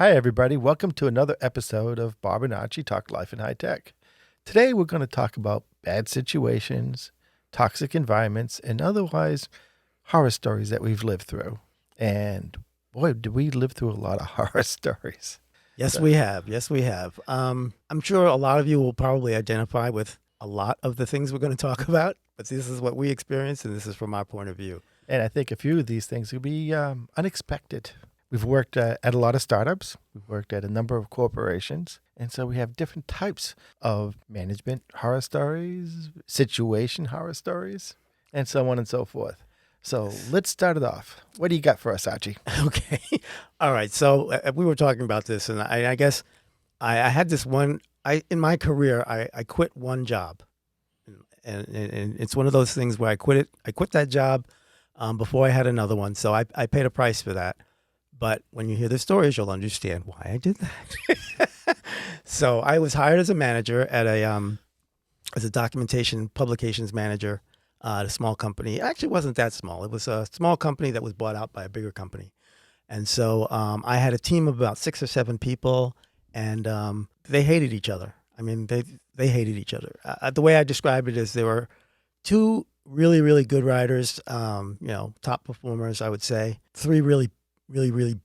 Hi, everybody. Welcome to another episode of Bob and Archie Talk Life in High Tech. Today, we're going to talk about bad situations, toxic environments, and otherwise horror stories that we've lived through. And boy, did we live through a lot of horror stories. Yes, So, we have. Yes, we have. I'm sure a lot of you will probably identify with a lot of the things we're going to talk about, but this is what we experienced, and this is from our point of view. and I think a few of these things will be unexpected. We've worked at a lot of startups. We've worked at a number of corporations. And so we have different types of management horror stories, situation horror stories, and so on and so forth. So let's start it off. What do you got for us, Archie? Okay. All right. So we were talking about this, and I guess I had this one. In my career, I quit one job, and it's one of those things where I quit it. I quit that job before I had another one, so I paid a price for that. But when you hear the stories, you'll understand why I did that. So I was hired as a manager at as a documentation publications manager at a small company. It actually wasn't that small. It was a small company that was bought out by a bigger company. And so I had a team of about 6 or 7 people, and they hated each other. I mean, they hated each other. The way I describe it is there were 2 really, really good writers, top performers, I would say, 3 really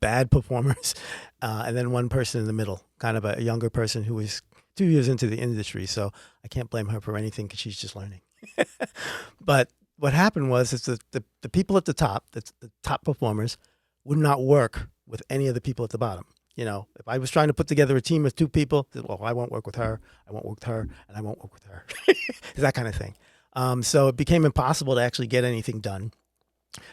bad performers, and then 1 person in the middle, kind of a younger person who was 2 years into the industry. So I can't blame her for anything because she's just learning. But what happened was is the people at the top, the top performers, would not work with any of the people at the bottom. You know, if I was trying to put together a team of 2 people, well, I won't work with her, I won't work with her, and I won't work with her. It's that kind of thing. So it became impossible to actually get anything done.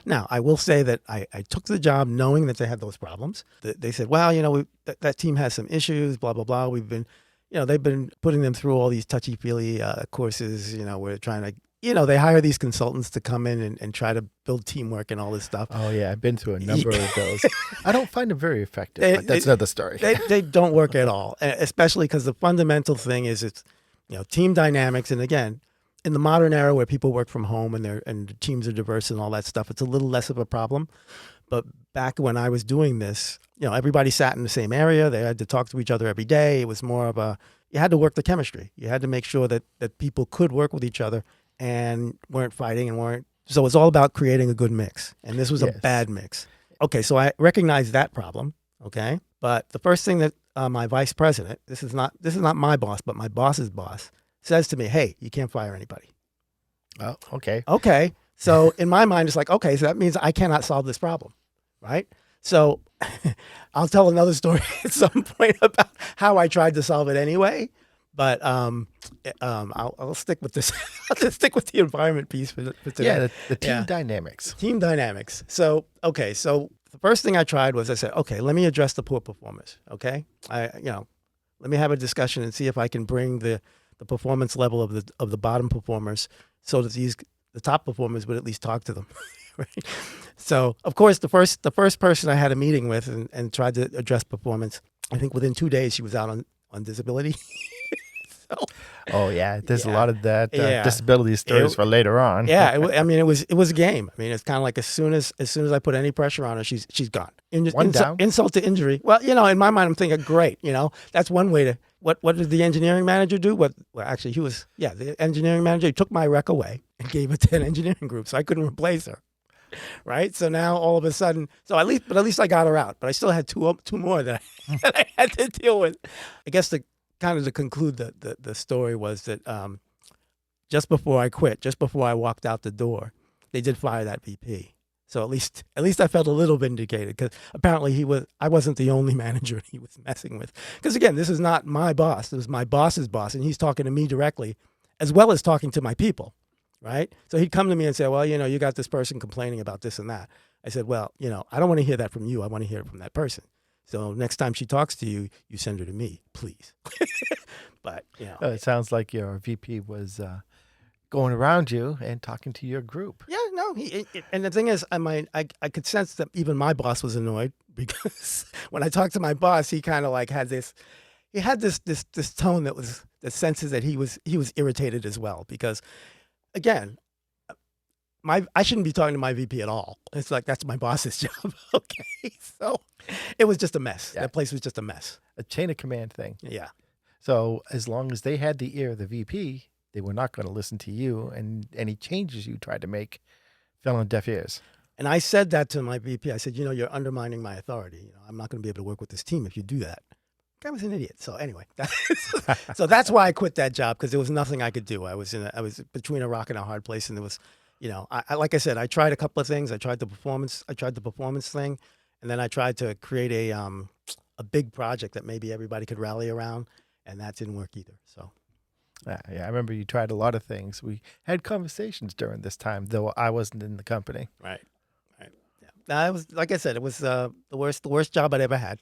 Now, I will say that I took the job knowing that they had those problems. They said, well, that team has some issues, blah, blah, blah. We've been, they've been putting them through all these touchy-feely courses. We're trying to, they hire these consultants to come in and try to build teamwork and all this stuff. Oh, yeah, I've been through a number of those. I don't find them very effective, but that's They- another story. They don't work at all, especially because the fundamental thing is it's, team dynamics. And again, in the modern era where people work from home and the teams are diverse and all that stuff, it's a little less of a problem. But back when I was doing this, everybody sat in the same area. They had to talk to each other every day. It was more of you had to work the chemistry. You had to make sure that people could work with each other and weren't fighting and weren't. So it's all about creating a good mix. And this was a Yes. bad mix. Okay, so I recognize that problem. Okay, but the first thing that my vice president, this is not my boss, but my boss's boss, says to me, "Hey, you can't fire anybody." Oh, okay. Okay. So in my mind, it's like, okay, so that means I cannot solve this problem, right? So I'll tell another story at some point about how I tried to solve it anyway. But I'll stick with this. I'll just stick with the environment piece for today. Yeah, the team Yeah. dynamics. Team dynamics. So, okay. So the first thing I tried was I said, okay, let me address the poor performers. Okay. Let me have a discussion and see if I can bring the performance level of the bottom performers so that the top performers would at least talk to them. Right? So of course the first person I had a meeting with and tried to address performance, I think within 2 days she was out on disability. So, Oh, yeah, there's a yeah. lot of that Yeah. disability stories It- for later on. Yeah, it was a game. I mean, it's kind of like as soon as I put any pressure on her, she's gone. One down. Insult to injury. Well, in my mind, I'm thinking, great. That's one way to. What did the engineering manager do? Well, actually, the engineering manager took my rec away and gave it to an engineering group, so I couldn't replace her. Right. So now all of a sudden, at least I got her out, but I still had two more that that I had to deal with. I guess to conclude the story was that just before I quit, just before I walked out the door, they did fire that VP. So at least I felt a little vindicated because apparently I wasn't the only manager he was messing with. Because again, this is not my boss. It was my boss's boss, and he's talking to me directly, as well as talking to my people, right? So he'd come to me and say, well, you got this person complaining about this and that. I said, well, I don't want to hear that from you. I want to hear it from that person. So next time she talks to you, you send her to me, please. But, It sounds like your VP was going around you and talking to your group. Yeah, no. And the thing is, I could sense that even my boss was annoyed because when I talked to my boss, he kind of like had this tone that senses that he was irritated as well. Because again, I shouldn't be talking to my VP at all. It's like, that's my boss's job. Okay. So it was just a mess. Yeah. That place was just a mess. A chain of command thing. Yeah. So as long as they had the ear of the VP, they were not going to listen to you, and any changes you tried to make fell on deaf ears. And I said that to my VP. I said, you're undermining my authority. I'm not going to be able to work with this team if you do that. I was an idiot. So anyway, so that's why I quit that job, because there was nothing I could do. I was between a rock and a hard place, and there was, I like I said, I tried a couple of things. I tried the performance thing, and then I tried to create a big project that maybe everybody could rally around, and that didn't work either. So. Yeah, I remember you tried a lot of things. We had conversations during this time, though I wasn't in the company. Right. Yeah. It was, like I said, it was the worst job I'd ever had,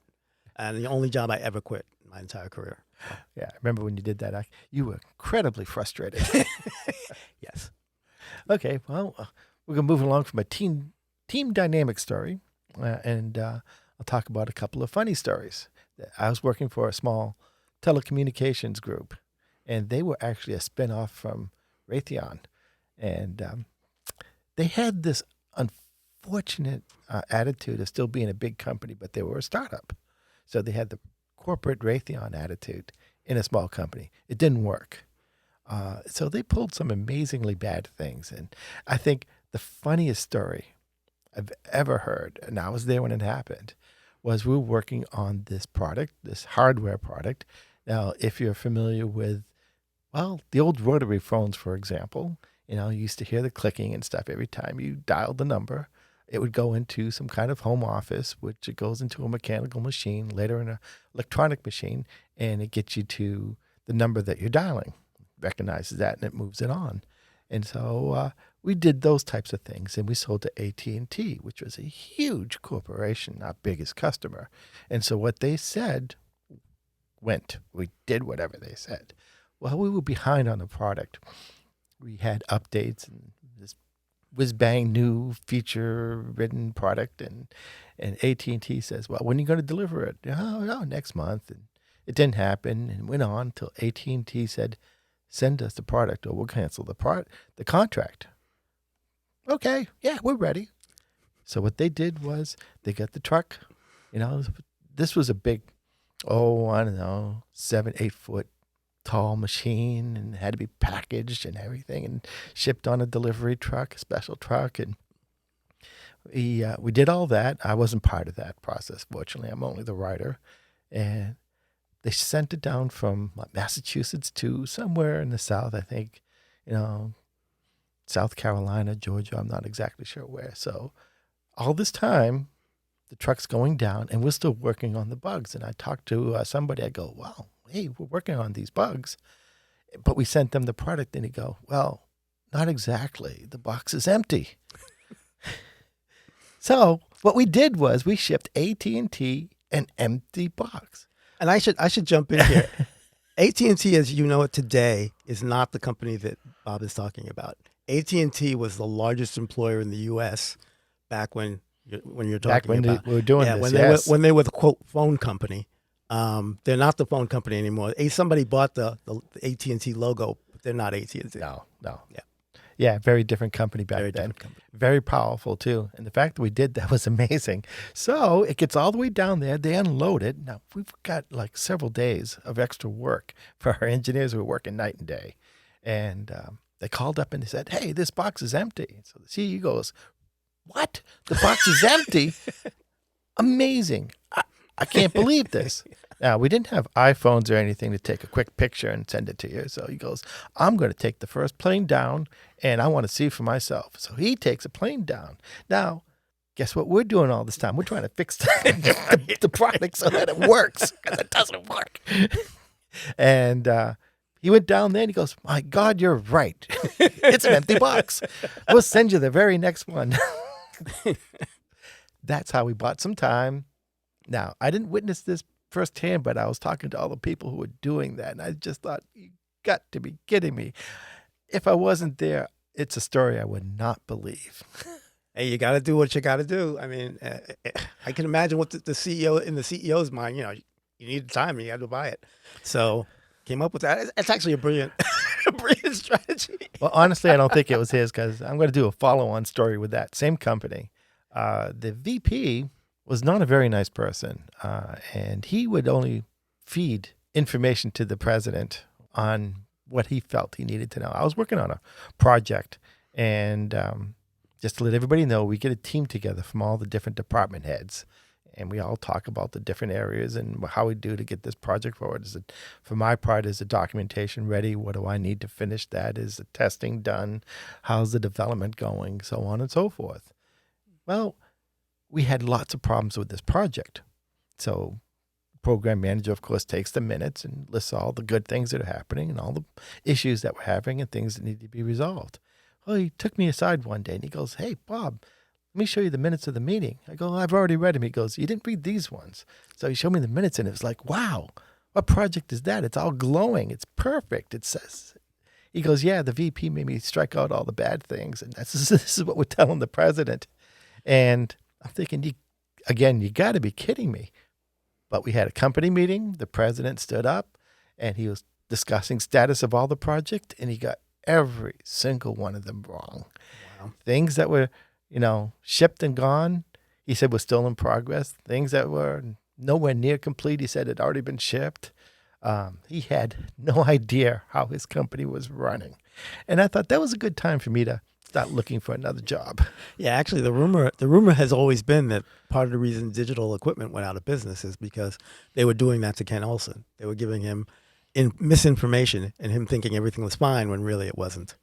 and the only job I ever quit in my entire career. Yeah, I remember when you did that. You were incredibly frustrated. Yes. Okay, well, we're going to move along from a team dynamic story, and I'll talk about a couple of funny stories. I was working for a small telecommunications group, and they were actually a spinoff from Raytheon. And they had this unfortunate attitude of still being a big company, but they were a startup. So they had the corporate Raytheon attitude in a small company. It didn't work. So they pulled some amazingly bad things. And I think the funniest story I've ever heard, and I was there when it happened, was we were working on this product, this hardware product. Now, if you're familiar with, well, the old rotary phones, for example, you used to hear the clicking and stuff every time you dialed the number. It would go into some kind of home office, which it goes into a mechanical machine, later in an electronic machine, and it gets you to the number that you're dialing. Recognizes that, and it moves it on. And so we did those types of things, and we sold to AT&T, which was a huge corporation, our biggest customer. And so what they said went. We did whatever they said. Well, we were behind on the product. We had updates and this whiz-bang new feature-ridden product, and AT&T says, well, when are you going to deliver it? Oh, next month. And it didn't happen, and went on until AT&T said, send us the product or we'll cancel the contract. Okay, yeah, we're ready. So what they did was they got the truck. This was a big, I don't know, 7-8 foot tall machine, and had to be packaged and everything and shipped on a delivery truck, a special truck. And we did all that. I wasn't part of that process, fortunately. I'm only the writer. And they sent it down from Massachusetts to somewhere in the South, I think, South Carolina, Georgia. I'm not exactly sure where. So all this time, the truck's going down, and we're still working on the bugs. And I talked to somebody. I go, wow, hey, we're working on these bugs. But we sent them the product, and he go, well, not exactly. The box is empty. So what we did was we shipped AT&T an empty box. And I should jump in here. AT&T, as you know it today, is not the company that Bob is talking about. AT&T was the largest employer in the U.S. back when you're talking about. We were doing this, when they were the quote phone company. They're not the phone company anymore. Somebody bought the AT&T logo, but they're not AT&T. No. Yeah. Yeah, very different company back then. Very powerful, too. And the fact that we did that was amazing. So it gets all the way down there. They unload it. Now, we've got like several days of extra work for our engineers who are working night and day. And they called up and they said, hey, this box is empty. So the CEO goes, what? The box is empty? Amazing. I can't believe this. Now, we didn't have iPhones or anything to take a quick picture and send it to you. So he goes, I'm going to take the first plane down, and I want to see for myself. So he takes a plane down. Now, guess what we're doing all this time? We're trying to fix the product so that it works, because it doesn't work. And he went down there, and he goes, my God, you're right. It's an empty box. We'll send you the very next one. That's how we bought some time. Now, I didn't witness this firsthand, but I was talking to all the people who were doing that, and I just thought, you got to be kidding me. If I wasn't there, it's a story I would not believe. Hey, you got to do what you got to do. I mean, I can imagine what the CEO, in the CEO's mind, you need the time and you got to buy it. So came up with that. It's actually a brilliant appropriate strategy. Well, honestly, I don't think it was his because I'm going to do a follow-on story with that same company. The VP was not a very nice person, and he would only feed information to the president on what he felt he needed to know. I was working on a project, and just to let everybody know, we get a team together from all the different department heads, and we all talk about the different areas and how we do to get this project forward. For my part, is the documentation ready? What do I need to finish that? Is the testing done? How's the development going? So on and so forth. Well, we had lots of problems with this project. So program manager, of course, takes the minutes and lists all the good things that are happening and all the issues that we're having and things that need to be resolved. Well, he took me aside one day and he goes, "Hey, Bob, let me show you the minutes of the meeting." I go, "I've already read them." He goes, "You didn't read these ones." So he showed me the minutes and it was like, wow, what project is that? It's all glowing. It's perfect. It says, he goes, "Yeah, the VP made me strike out all the bad things." And this is what we're telling the president. And I'm thinking, you got to be kidding me. But we had a company meeting. The president stood up and he was discussing status of all the project, and he got every single one of them wrong. Wow. Things that were, shipped and gone, he said were still in progress. Things that were nowhere near complete, he said had already been shipped. He had no idea how his company was running. And I thought that was a good time for me to start looking for another job. Yeah, actually, the rumor has always been that part of the reason digital equipment went out of business is because they were doing that to Ken Olsen. They were giving him misinformation and him thinking everything was fine when really it wasn't.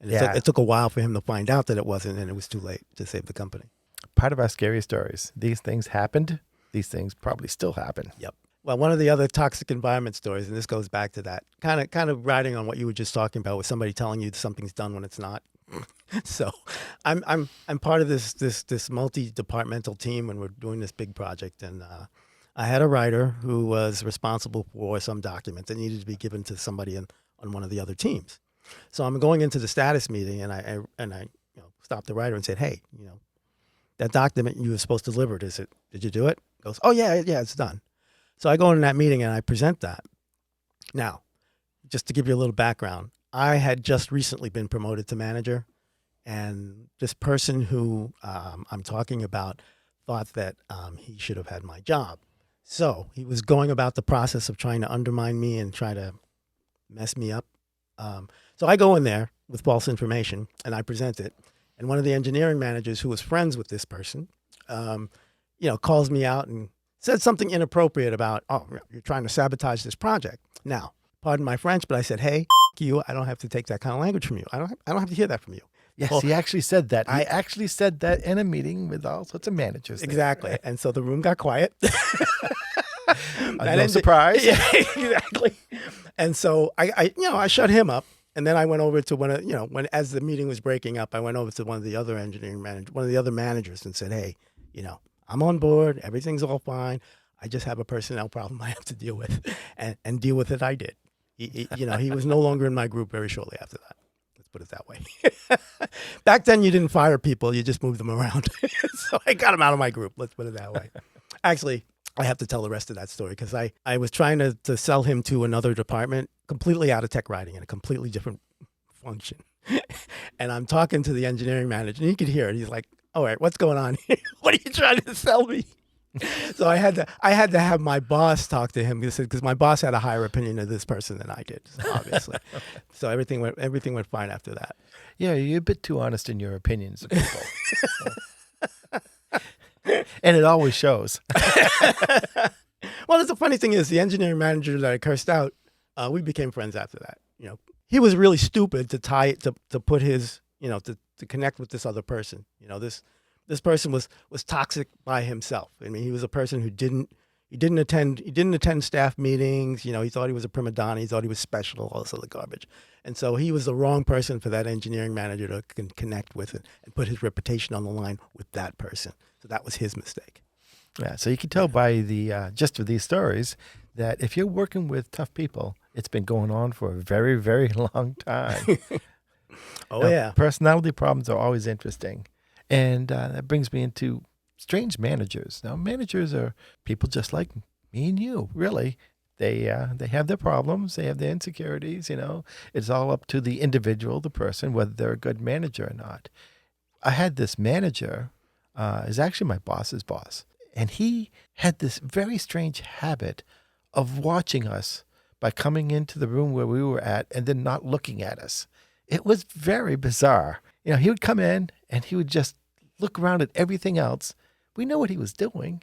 And it took a while for him to find out that it wasn't, and it was too late to save the company. Part of our scary stories. These things happened. These things probably still happen. Yep. Well, one of the other toxic environment stories, and this goes back to that, kind of riding on what you were just talking about, with somebody telling you something's done when it's not. So, I'm part of this multi-departmental team when we're doing this big project, and I had a writer who was responsible for some document that needed to be given to somebody on one of the other teams. So I'm going into the status meeting, and I stopped the writer and said, "Hey, that document you were supposed to deliver, did you do it?" He goes, "Oh yeah, it's done." So I go in that meeting and I present that. Now, just to give you a little background, I had just recently been promoted to manager, and this person who I'm talking about thought that he should have had my job. So he was going about the process of trying to undermine me and try to mess me up. So I go in there with false information and I present it. And one of the engineering managers who was friends with this person, calls me out and said something inappropriate about, "Oh, you're trying to sabotage this project." Now, pardon my French, but I said, "Hey, you, I don't have to take that kind of language from you. I don't have to hear that from you." Yes, Well, he actually said that. I actually said that in a meeting with all sorts of managers. Exactly. And so the room got quiet. No surprise. Yeah, exactly. And so I shut him up. And then I went over to as the meeting was breaking up, I went over to one of the other managers and said, "Hey, I'm on board. Everything's all fine. I just have a personnel problem I have to deal with." And deal with it I did. He was no longer in my group very shortly after that. Let's put it that way. Back then, you didn't fire people. You just moved them around. So I got him out of my group. Let's put it that way. Actually, I have to tell the rest of that story because I was trying to sell him to another department, completely out of tech writing in a completely different function. And I'm talking to the engineering manager, and he could hear it. He's like, "All right, what's going on here? What are you trying to sell me?" So I had to have my boss talk to him because my boss had a higher opinion of this person than I did, obviously. So everything went fine after that. Yeah, you're a bit too honest in your opinions of people. And it always shows. Well, the funny thing is, the engineering manager that I cursed out, we became friends after that. He was really stupid to put his, to connect with this other person. This person was toxic by himself. I mean, he was a person who didn't attend staff meetings. He thought he was a prima donna. He thought he was special, all this other garbage. And so he was the wrong person for that engineering manager to connect with and put his reputation on the line with that person. So that was his mistake. Yeah, so you can tell by the gist of these stories that if you're working with tough people, it's been going on for a very, very long time. Yeah. Personality problems are always interesting. And that brings me into strange managers. Now, managers are people just like me and you, really. They have their problems, they have their insecurities. It's all up to the individual, the person, whether they're a good manager or not. I had this manager, is actually my boss's boss, and he had this very strange habit of watching us by coming into the room where we were at and then not looking at us. It was very bizarre. He would come in and he would just look around at everything else. We knew what he was doing,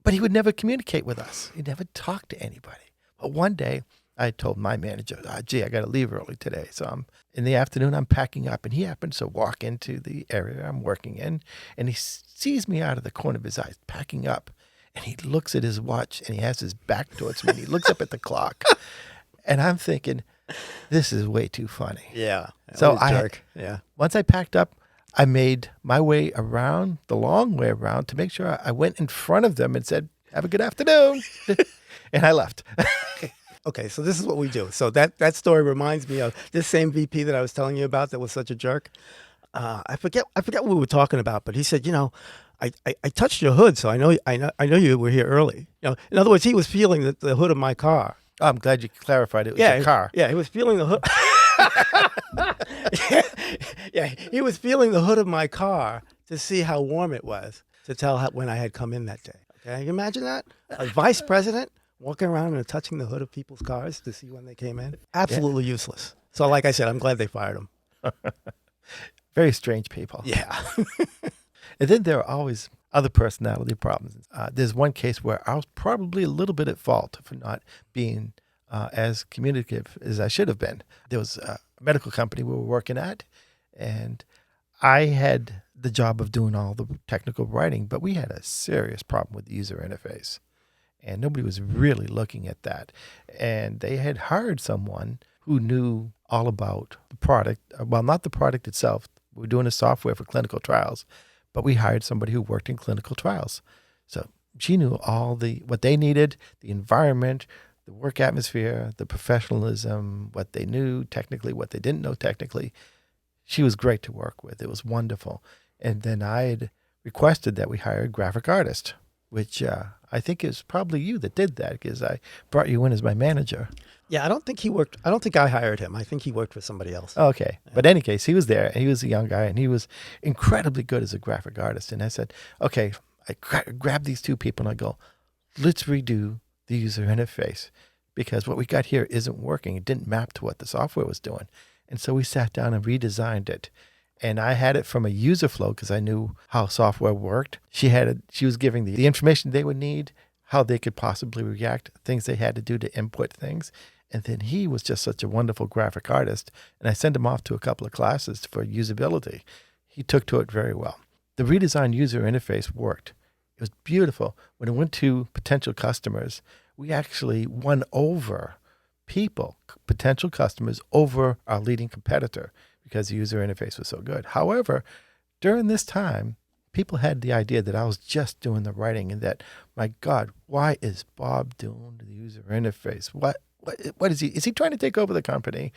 but he would never communicate with us. He never talked to anybody. But one day, I told my manager, gee, I got to leave early today. So in the afternoon, I'm packing up. And he happens to walk into the area I'm working in. And he sees me out of the corner of his eyes, packing up. And he looks at his watch and he has his back towards me. And he looks up at the clock. And I'm thinking, this is way too funny. Yeah. So Once I packed up, I made my way around, the long way around, to make sure I went in front of them and said, have a good afternoon. And I left. Okay, so this is what we do. So that story reminds me of this same VP that I was telling you about that was such a jerk. I forget what we were talking about, but he said, I touched your hood, so I know you were here early. In other words, he was feeling the hood of my car. Oh, I'm glad you clarified it was your car. Yeah, he was feeling the hood. yeah, he was feeling the hood of my car to see how warm it was, to tell when I had come in that day. Okay, you imagine that? A vice president walking around and touching the hood of people's cars to see when they came in? Absolutely useless. So like I said, I'm glad they fired him. Very strange people. Yeah. And then there are always other personality problems. There's one case where I was probably a little bit at fault for not being as communicative as I should have been. There was a medical company we were working at, and I had the job of doing all the technical writing, but we had a serious problem with the user interface, and nobody was really looking at that. And they had hired someone who knew all about the product. Well, not the product itself. We were doing a software for clinical trials, but we hired somebody who worked in clinical trials. So she knew all what they needed, the environment, the work atmosphere, the professionalism, what they knew technically, what they didn't know technically. She was great to work with. It was wonderful. And then I had requested that we hire a graphic artist, which I think is probably you that did that, because I brought you in as my manager. Yeah, I don't think he worked. I don't think I hired him. I think he worked for somebody else. Okay. Yeah. But in any case, he was there, and he was a young guy, and he was incredibly good as a graphic artist. And I said, okay, I grabbed these two people, and I go, let's redo the user interface, because what we got here isn't working. It didn't map to what the software was doing. And so we sat down and redesigned it. And I had it from a user flow because I knew how software worked. She was giving the information they would need, how they could possibly react, things they had to do to input things. And then he was just such a wonderful graphic artist. And I sent him off to a couple of classes for usability. He took to it very well. The redesigned user interface worked. It was beautiful. When it went to potential customers, we actually won over potential customers, over our leading competitor, because the user interface was so good. However, during this time, people had the idea that I was just doing the writing, and that, my God, why is Bob doing the user interface? What is he? Is he trying to take over the company?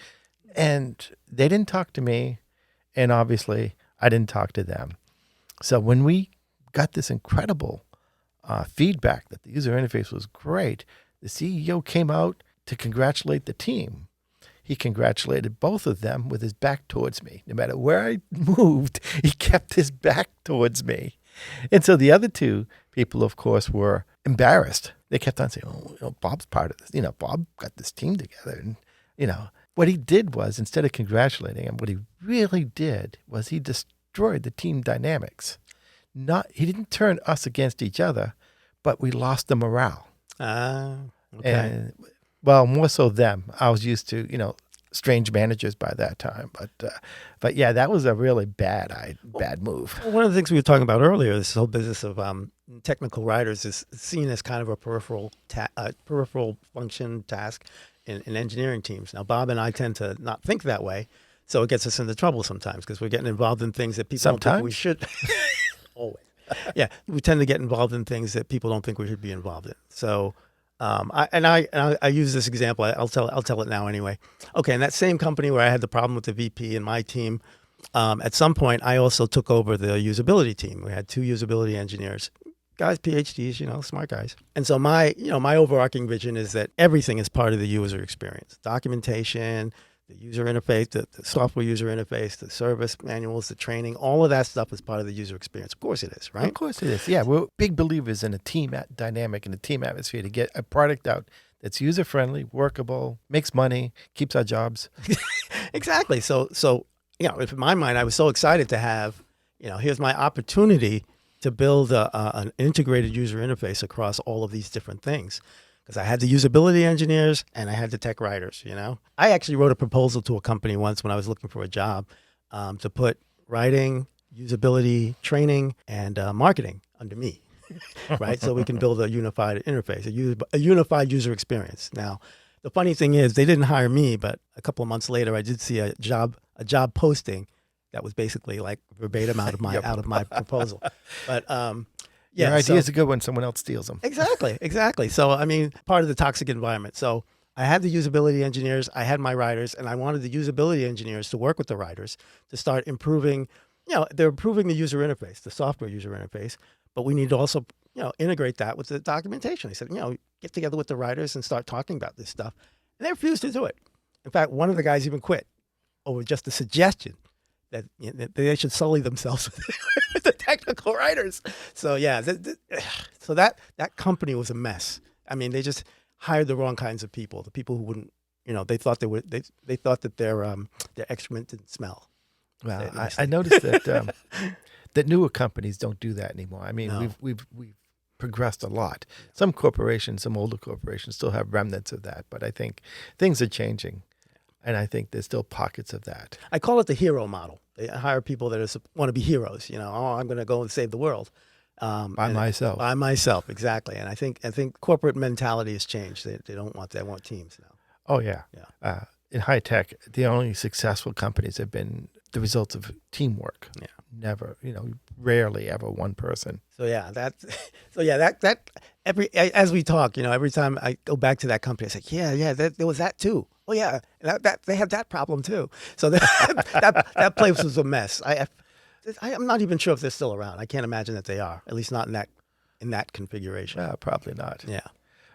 And they didn't talk to me, and obviously I didn't talk to them. So when we got this incredible feedback that the user interface was great, the CEO came out to congratulate the team. He congratulated both of them with his back towards me. No matter where I moved, he kept his back towards me. And so the other two people, of course, were embarrassed. They kept on saying, Bob's part of this. Bob got this team together. And, what he did was, instead of congratulating him, what he really did was he destroyed the team dynamics. He didn't turn us against each other, but we lost the morale. Okay. And, well, more so them. I was used to, strange managers by that time. But yeah, that was a really bad move. One of the things we were talking about earlier, this whole business of technical writers is seen as kind of a peripheral function task in engineering teams. Now, Bob and I tend to not think that way, so it gets us into trouble sometimes because we're getting involved in things that people don't think we should. Always. Yeah, we tend to get involved in things that people don't think we should be involved in. So, I use this example. I'll tell it now anyway. Okay, in that same company where I had the problem with the VP and my team, at some point I also took over the usability team. We had two usability engineers, guys, PhDs, smart guys. And so my overarching vision is that everything is part of the user experience. Documentation, the user interface, the software user interface, the service manuals, the training, all of that stuff is part of the user experience. Of course it is, right? Of course it is. Yeah, we're big believers in a team dynamic and a team atmosphere to get a product out that's user-friendly, workable, makes money, keeps our jobs. Exactly. So in my mind, I was so excited to have, here's my opportunity to build an integrated user interface across all of these different things. Because I had the usability engineers and I had the tech writers, I actually wrote a proposal to a company once when I was looking for a job to put writing, usability, training, and marketing under me, right? So we can build a unified interface, a unified user experience. Now, the funny thing is they didn't hire me, but a couple of months later, I did see a job posting that was basically like verbatim out of my out of my proposal. But Your ideas are good when someone else steals them. Exactly. So, I mean, part of the toxic environment. So I had the usability engineers, I had my writers, and I wanted the usability engineers to work with the writers to start improving, they're improving the user interface, the software user interface, but we need to also, integrate that with the documentation. I said, get together with the writers and start talking about this stuff. And they refused to do it. In fact, one of the guys even quit over just a suggestion that they should sully themselves with the technical writers. So yeah, so that company was a mess. I mean, they just hired the wrong kinds of people. The people who wouldn't, they thought they thought that their excrement didn't smell. Well, I noticed that that newer companies don't do that anymore. I mean, we've progressed a lot. Some corporations, some older corporations, still have remnants of that, but I think things are changing. And I think there's still pockets of that. I call it the hero model. They hire people that want to be heroes. I'm going to go and save the world By myself, exactly. And I think corporate mentality has changed. They don't want that. They want teams now. Oh yeah. In high tech, the only successful companies have been the results of teamwork. Yeah. Never, rarely ever one person. So that as we talk, every time I go back to that company, I say, there was that too. Oh yeah, that they had that problem too. So that place was a mess. I'm not even sure if they're still around. I can't imagine that they are. At least not in that configuration. Probably not. Yeah.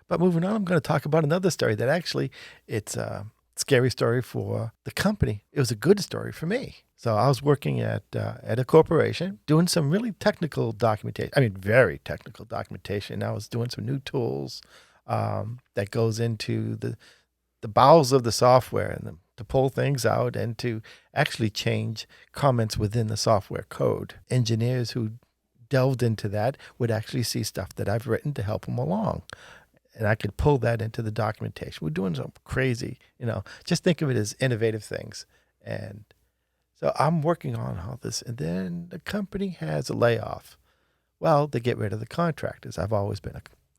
But moving on, I'm going to talk about another story that actually it's a scary story for the company. It was a good story for me. So I was working at a corporation doing some really technical documentation. I mean, very technical documentation. I was doing some new tools that goes into the bowels of the software and to pull things out and to actually change comments within the software code. Engineers who delved into that would actually see stuff that I've written to help them along. And I could pull that into the documentation. We're doing some crazy, just think of it as innovative things. And so I'm working on all this. And then the company has a layoff. Well, they get rid of the contractors. I've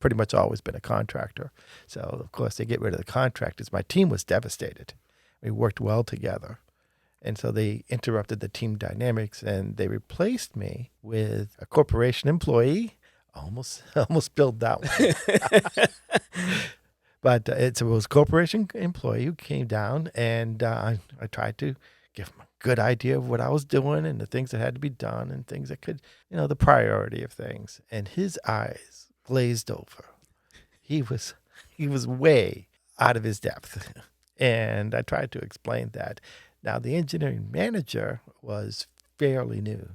pretty much always been a contractor. So, of course, they get rid of the contractors. My team was devastated. We worked well together. And so they interrupted the team dynamics and they replaced me with a corporation employee. Almost spilled that one. But it was a corporation employee who came down and I tried to give him a good idea of what I was doing and the things that had to be done and things that could, the priority of things. And his eyes glazed over. He was way out of his depth. And I tried to explain that. Now, the engineering manager was fairly new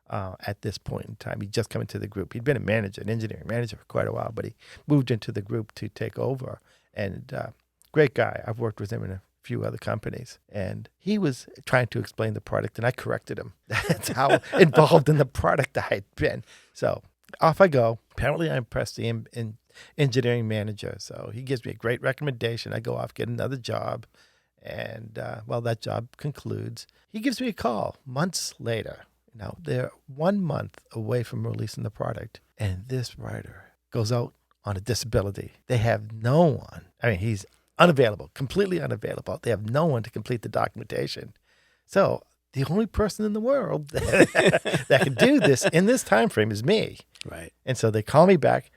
at this point in time. He'd just come into the group. He'd been an engineering manager for quite a while, but he moved into the group to take over. And great guy. I've worked with him in a few other companies. And he was trying to explain the product, and I corrected him. That's how involved in the product I had been. So off I go. Apparently, I impressed the engineering manager. So he gives me a great recommendation. I go off, get another job. And, that job concludes. He gives me a call months later. Now, they're 1 month away from releasing the product. And this writer goes out on a disability. They have no one. I mean, he's unavailable, completely unavailable. They have no one to complete the documentation. So the only person in the world that can do this in this time frame is me. Right. And so they call me back,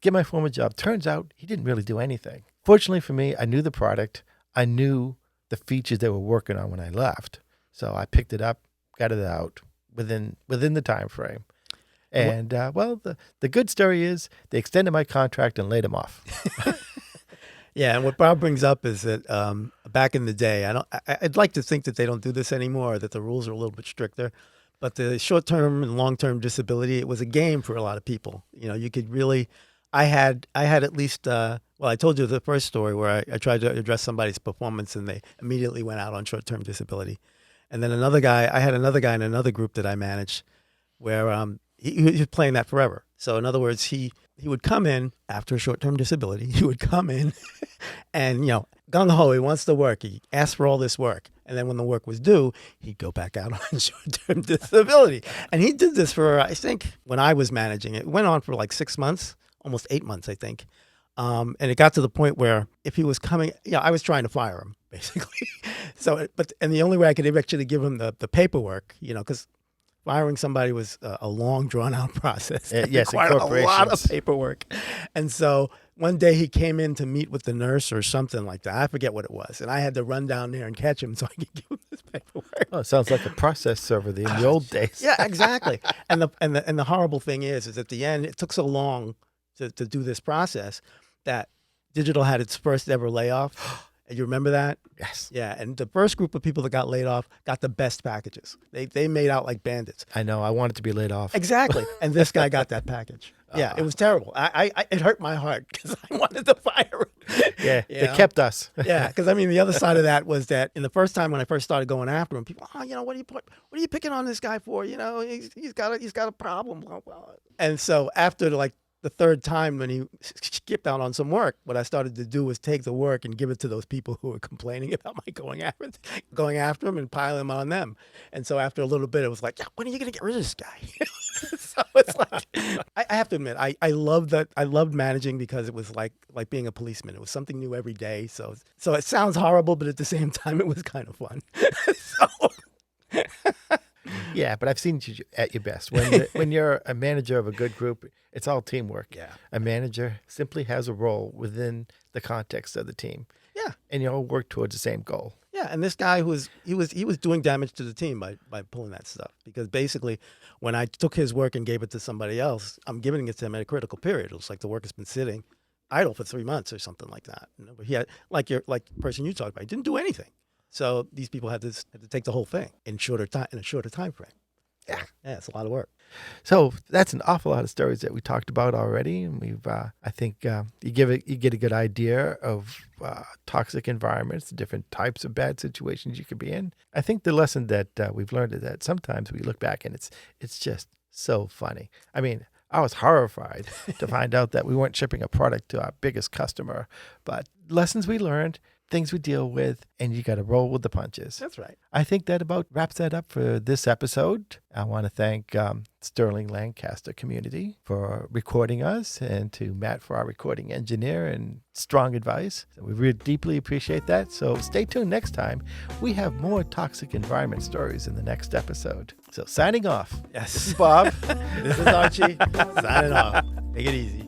get my former job. Turns out he didn't really do anything. Fortunately for me, I knew the product. I knew the features they were working on when I left. So I picked it up, got it out within the time frame. And well, the good story is they extended my contract and laid him off. Yeah, and what Bob brings up is that back in the day, I'd like to think that they don't do this anymore, that the rules are a little bit stricter. But the short-term and long-term disability, it was a game for a lot of people. You know, you could really, I had at least, well, I told you the first story where I tried to address somebody's performance and they immediately went out on short-term disability. And then I had another guy in another group that I managed where he was playing that forever. So in other words, he would come in after a short-term disability. He would come in and, gung-ho, he wants to work. He asked for all this work. And then when the work was due, he'd go back out on short-term disability. And he did this for, I think, when I was managing it went on for like 6 months, almost 8 months, I think. And it got to the point where if he was coming, I was trying to fire him, basically. And the only way I could actually give him the paperwork, because firing somebody was a long, drawn-out process. Yes, required a lot of paperwork. And so one day he came in to meet with the nurse or something like that. I forget what it was. And I had to run down there and catch him so I could give him this paperwork. Oh, it sounds like a process server in the old days. Yeah, exactly. And the horrible thing is at the end, it took so long to do this process that Digital had its first ever layoff. You remember that? Yes. Yeah, and the first group of people that got laid off got the best packages. They made out like bandits. I know. I wanted to be laid off. Exactly. And this guy got that package. Yeah, it was terrible. It hurt my heart because I wanted to fire him. Yeah, they kept us. Yeah, because the other side of that was that in the first time when I first started going after him, people, what are you picking on this guy for? He's got a problem. Blah, blah. And so after the third time when he skipped out on some work, what I started to do was take the work and give it to those people who were complaining about my going after him and piling them on them. And so after a little bit, it was like, when are you going to get rid of this guy? So it's like, I have to admit, I loved that. I loved managing because it was like being a policeman. It was something new every day. So it sounds horrible, but at the same time, it was kind of fun. Yeah, but I've seen you at your best. When you're a manager of a good group, it's all teamwork. Yeah. A manager simply has a role within the context of the team. Yeah. And you all work towards the same goal. Yeah, and this guy was doing damage to the team by pulling that stuff. Because basically, when I took his work and gave it to somebody else, I'm giving it to him at a critical period. It was like the work has been sitting idle for 3 months or something like that. He had like the person you talked about, he didn't do anything. So these people had to take the whole thing in a shorter time frame. Yeah, it's a lot of work. So that's an awful lot of stories that we talked about already, and we've I think you get a good idea of toxic environments, the different types of bad situations you could be in. I think the lesson that we've learned is that sometimes we look back and it's just so funny. I mean, I was horrified to find out that we weren't shipping a product to our biggest customer, but lessons we learned, things we deal with, and you got to roll with the punches. That's right. I think that about wraps that up for this episode. I want to thank Sterling-Lancaster community for recording us, and to Matt for our recording engineer and strong advice. So we really deeply appreciate that. So stay tuned next time. We have more toxic environment stories in the next episode. So signing off. Yes. This is Bob. This is Archie. Signing off. Take it easy.